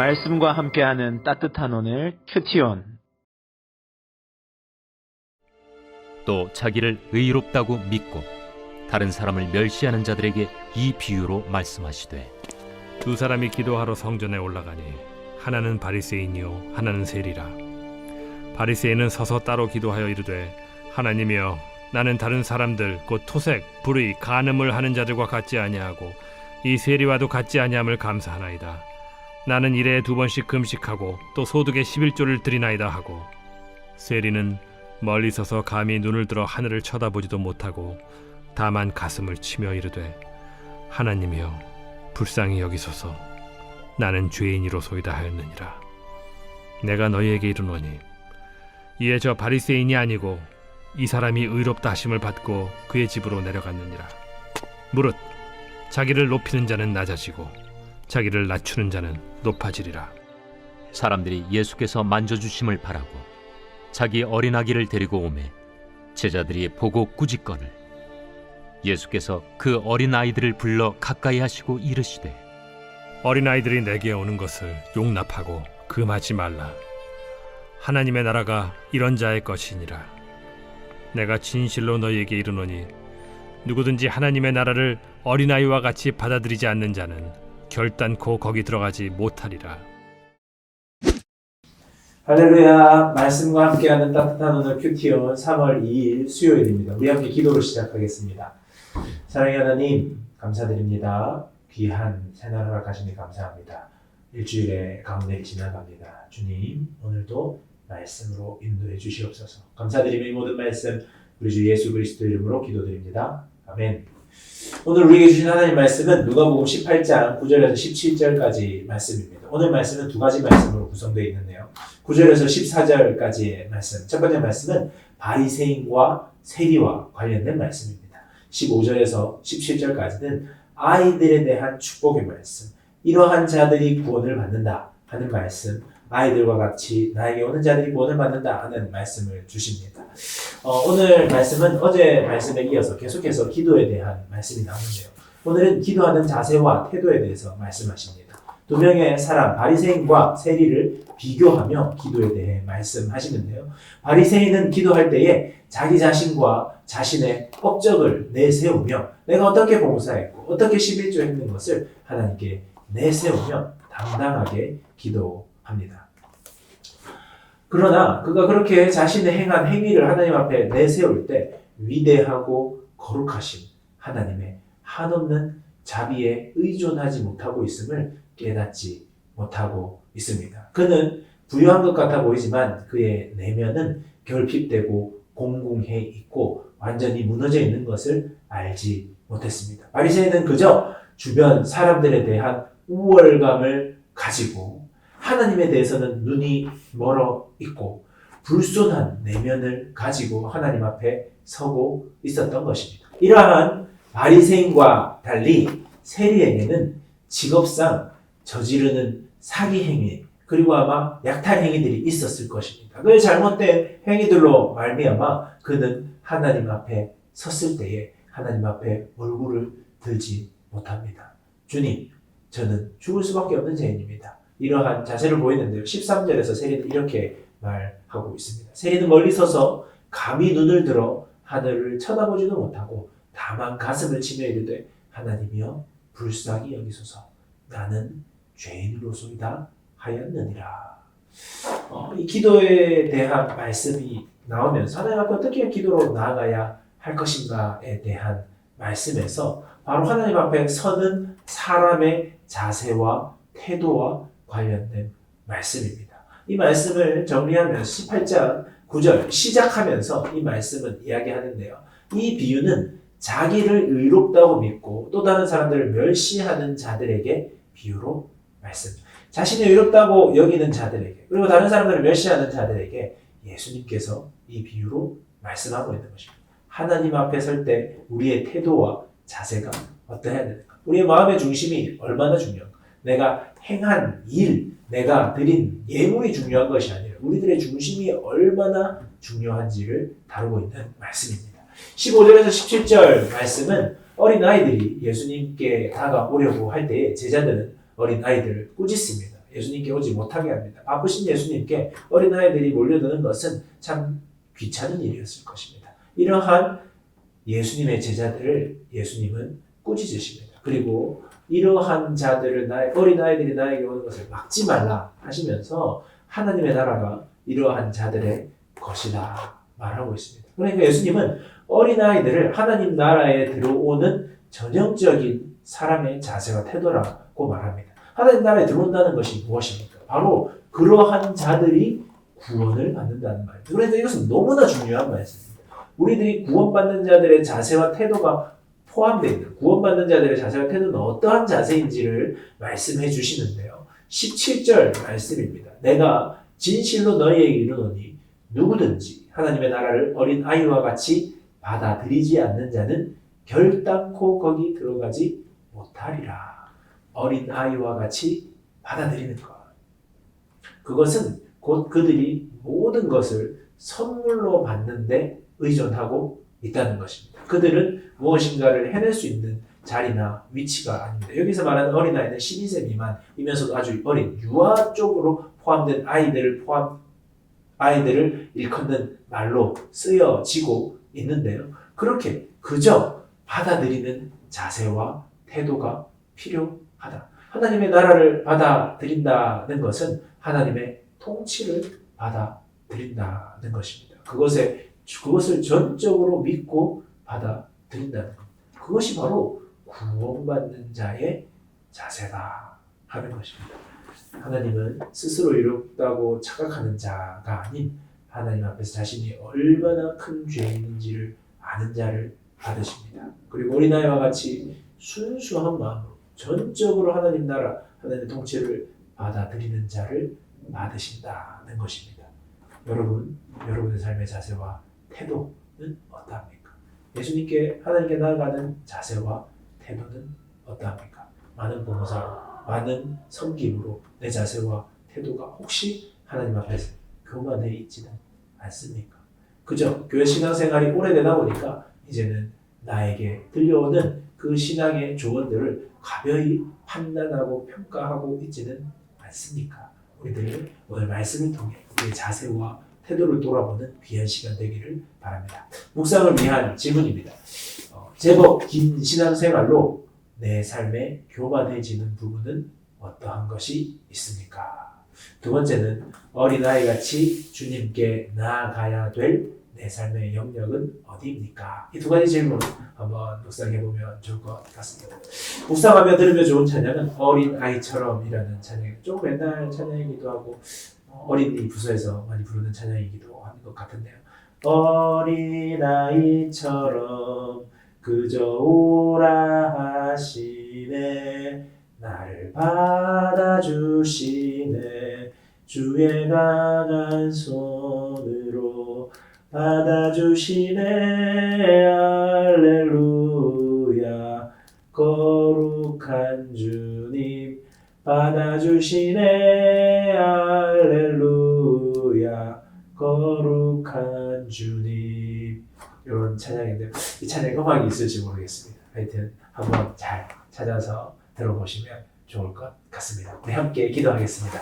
말씀과 함께하는 따뜻한 오늘 큐티온. 또 자기를 의롭다고 믿고 다른 사람을 멸시하는 자들에게 이 비유로 말씀하시되, 두 사람이 기도하러 성전에 올라가니 하나는 바리새인이요 하나는 세리라. 바리새인은 서서 따로 기도하여 이르되, 하나님이여, 나는 다른 사람들 곧 토색, 불의, 간음을 하는 자들과 같지 아니하고 이 세리와도 같지 아니함을 감사하나이다. 나는 일에 2번씩 금식하고 또 소득의 11조를 드리나이다 하고, 세리는 멀리 서서 감히 눈을 들어 하늘을 쳐다보지도 못하고 다만 가슴을 치며 이르되, 하나님이여, 불쌍히 여기소서. 나는 죄인이로소이다 하였느니라. 내가 너희에게 이르노니 이에 저 바리새인이 아니고 이 사람이 의롭다 하심을 받고 그의 집으로 내려갔느니라. 무릇 자기를 높이는 자는 낮아지고 자기를 낮추는 자는 높아지리라. 사람들이 예수께서 만져주심을 바라고 자기 어린아기를 데리고 오매 제자들이 보고 꾸짖거늘 예수께서 그 어린아이들을 불러 가까이 하시고 이르시되, 어린아이들이 내게 오는 것을 용납하고 금하지 말라. 하나님의 나라가 이런 자의 것이니라. 내가 진실로 너희에게 이르노니 누구든지 하나님의 나라를 어린아이와 같이 받아들이지 않는 자는 결단코 거기 들어가지 못하리라. 할렐루야. 말씀과 함께하는 따뜻한 오늘 큐티온 3월 2일 수요일입니다. 우리 함께 기도로 시작하겠습니다. 사랑의 하나님, 감사드립니다. 귀한 새날 허락하시니 감사합니다. 일주일의 가운데를 지나갑니다. 주님, 오늘도 말씀으로 인도해 주시옵소서. 감사드리며 이 모든 말씀 우리 주 예수 그리스도 이름으로 기도드립니다. 아멘. 오늘 우리에게 주신 하나님 말씀은 누가복음 18장 9절에서 17절까지 말씀입니다. 오늘 말씀은 두 가지 말씀으로 구성되어 있는데요. 9절에서 14절까지의 말씀. 첫 번째 말씀은 바리새인과 세리와 관련된 말씀입니다. 15절에서 17절까지는 아이들에 대한 축복의 말씀. 이러한 자들이 구원을 받는다 하는 말씀. 아이들과 같이 나에게 오는 자들이 구원을 받는다 하는 말씀을 주십니다. 오늘 말씀은 어제 말씀에 이어서 계속해서 기도에 대한 말씀이 나오는데요. 오늘은 기도하는 자세와 태도에 대해서 말씀하십니다. 두 명의 사람, 바리새인과 세리를 비교하며 기도에 대해 말씀하시는데요. 바리새인은 기도할 때에 자기 자신과 자신의 업적을 내세우며 내가 어떻게 봉사했고 어떻게 11조 했는 것을 하나님께 내세우며 당당하게 기도합니다. 그러나 그가 그렇게 자신의 행한 행위를 하나님 앞에 내세울 때 위대하고 거룩하신 하나님의 한없는 자비에 의존하지 못하고 있음을 깨닫지 못하고 있습니다. 그는 부유한 것 같아 보이지만 그의 내면은 결핍되고 공공해 있고 완전히 무너져 있는 것을 알지 못했습니다. 바리새인은 그저 주변 사람들에 대한 우월감을 가지고 하나님에 대해서는 눈이 멀어 있고 불순한 내면을 가지고 하나님 앞에 서고 있었던 것입니다. 이러한 바리새인과 달리 세리에게는 직업상 저지르는 사기 행위 그리고 아마 약탈 행위들이 있었을 것입니다. 그 잘못된 행위들로 말미암아 그는 하나님 앞에 섰을 때에 하나님 앞에 얼굴을 들지 못합니다. 주님, 저는 죽을 수밖에 없는 죄인입니다. 이러한 자세를 보이는데요. 13절에서 세리는 이렇게 말하고 있습니다. 세리는 멀리 서서 감히 눈을 들어 하늘을 쳐다보지도 못하고 다만 가슴을 치며 이르되, 하나님이여 불쌍히 여기소서. 나는 죄인으로소이다 하였느니라. 이 기도에 대한 말씀이 나오면서 하나님 앞에 어떻게 기도로 나아가야 할 것인가에 대한 말씀에서 바로 하나님 앞에 서는 사람의 자세와 태도와 관련된 말씀입니다. 이 말씀을 정리하면서 18장 9절 시작하면서 이 말씀은 이야기하는데요. 이 비유는 자기를 의롭다고 믿고 또 다른 사람들을 멸시하는 자들에게 비유로 말씀. 자신이 의롭다고 여기는 자들에게 그리고 다른 사람들을 멸시하는 자들에게 예수님께서 이 비유로 말씀하고 있는 것입니다. 하나님 앞에 설 때 우리의 태도와 자세가 어떠해야 되는가? 우리의 마음의 중심이 얼마나 중요한가? 내가 행한 일, 내가 드린 예물이 중요한 것이 아니라 우리들의 중심이 얼마나 중요한지를 다루고 있는 말씀입니다. 15절에서 17절 말씀은 어린아이들이 예수님께 다가오려고 할 때에 제자들은 어린아이들을 꾸짖습니다. 예수님께 오지 못하게 합니다. 바쁘신 예수님께 어린아이들이 몰려드는 것은 참 귀찮은 일이었을 것입니다. 이러한 예수님의 제자들을 예수님은 꾸짖으십니다. 그리고 이러한 자들을 어린아이들이 나에게 오는 것을 막지 말라 하시면서 하나님의 나라가 이러한 자들의 것이다 말하고 있습니다. 그러니까 예수님은 어린아이들을 하나님 나라에 들어오는 전형적인 사람의 자세와 태도라고 말합니다. 하나님 나라에 들어온다는 것이 무엇입니까? 바로 그러한 자들이 구원을 받는다는 말입니다. 그래서 이것은 너무나 중요한 말씀입니다. 우리들이 구원받는 자들의 자세와 태도가 포함되어 있는 구원받는 자들의 자세와 태도는 어떠한 자세인지를 말씀해 주시는데요. 17절 말씀입니다. 내가 진실로 너희에게 이르노니 누구든지 하나님의 나라를 어린 아이와 같이 받아들이지 않는 자는 결단코 거기 들어가지 못하리라. 어린 아이와 같이 받아들이는 것. 그것은 곧 그들이 모든 것을 선물로 받는데 의존하고 있다는 것입니다. 그들은 무엇인가를 해낼 수 있는 자리나 위치가 아닙니다. 여기서 말하는 어린아이는 12세 미만이면서도 아주 어린 유아 쪽으로 포함된 아이들을 일컫는 말로 쓰여지고 있는데요. 그렇게 그저 받아들이는 자세와 태도가 필요하다. 하나님의 나라를 받아들인다는 것은 하나님의 통치를 받아들인다는 것입니다. 그것을 전적으로 믿고 받아들인다는 것. 그것이 바로 구원받는 자의 자세다 하는 것입니다. 하나님은 스스로 이롭다고 착각하는 자가 아닌 하나님 앞에서 자신이 얼마나 큰 죄인인지를 아는 자를 받으십니다. 그리고 어린아이와 같이 순수한 마음으로 전적으로 하나님 나라, 하나님의 통치를 받아들이는 자를 받으신다는 것입니다. 여러분의 삶의 자세와 태도는 어떠합니까? 예수님께 하나님께 나아가는 자세와 태도는 어떠합니까? 많은 봉사로, 많은 섬김으로 내 자세와 태도가 혹시 하나님 앞에서 교만해 있지는 않습니까? 그저 교회 신앙생활이 오래되다 보니까 이제는 나에게 들려오는 그 신앙의 조언들을 가벼이 판단하고 평가하고 있지는 않습니까? 우리들 오늘 말씀을 통해 우리의 자세와 태도를 돌아보는 귀한 시간 되기를 바랍니다. 묵상을 위한 질문입니다. 제법 긴 신앙생활로 내 삶에 교만해지는 부분은 어떠한 것이 있습니까? 두 번째는 어린아이같이 주님께 나아가야 될 내 삶의 영역은 어디입니까? 이 두 가지 질문 한번 묵상해보면 좋을 것 같습니다. 묵상하며 들으며 좋은 찬양은 어린아이처럼이라는 찬양, 조금 옛날 찬양이기도 하고 어린이 부서에서 많이 부르는 찬양이기도 하는 것 같은데요. 어린아이처럼 그저 오라 하시네 나를 받아주시네 주의 강한 손으로 받아주시네 할렐루야 거룩한 주님 받아주시네 할렐루야 거룩한 주님. 이런 찬양인데 이 찬양 음악이 있을지 모르겠습니다. 하여튼 한번 잘 찾아서 들어보시면 좋을 것 같습니다. 우리 함께 기도하겠습니다.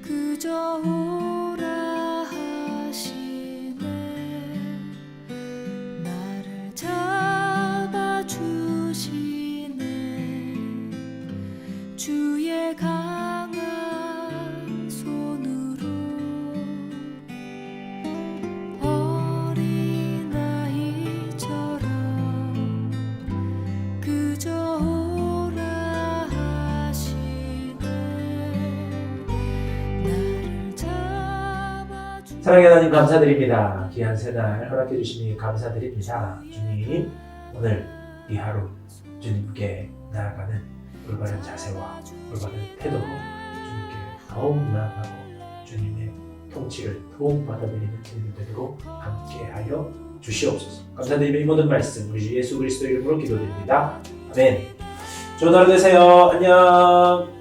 그저 오라 하시네 나를 잡아주시네 주의 강한 손으로 어린아이처럼 그저 오라 하시네 사랑의 하나님 감사드립니다. 귀한 새날 허락해 주시니 감사드립니다. 주님 오늘 이 하루 주님께 나아가는 올바른 자세와 올바른 태도로 주님께 더욱 나아가고 주님의 통치를 더욱 받아들이는 주님 되도록 함께하여 주시옵소서. 감사드리며 이 모든 말씀 우리 주 예수 그리스도 이름으로 기도드립니다. 아멘. 좋은 하루 되세요. 안녕.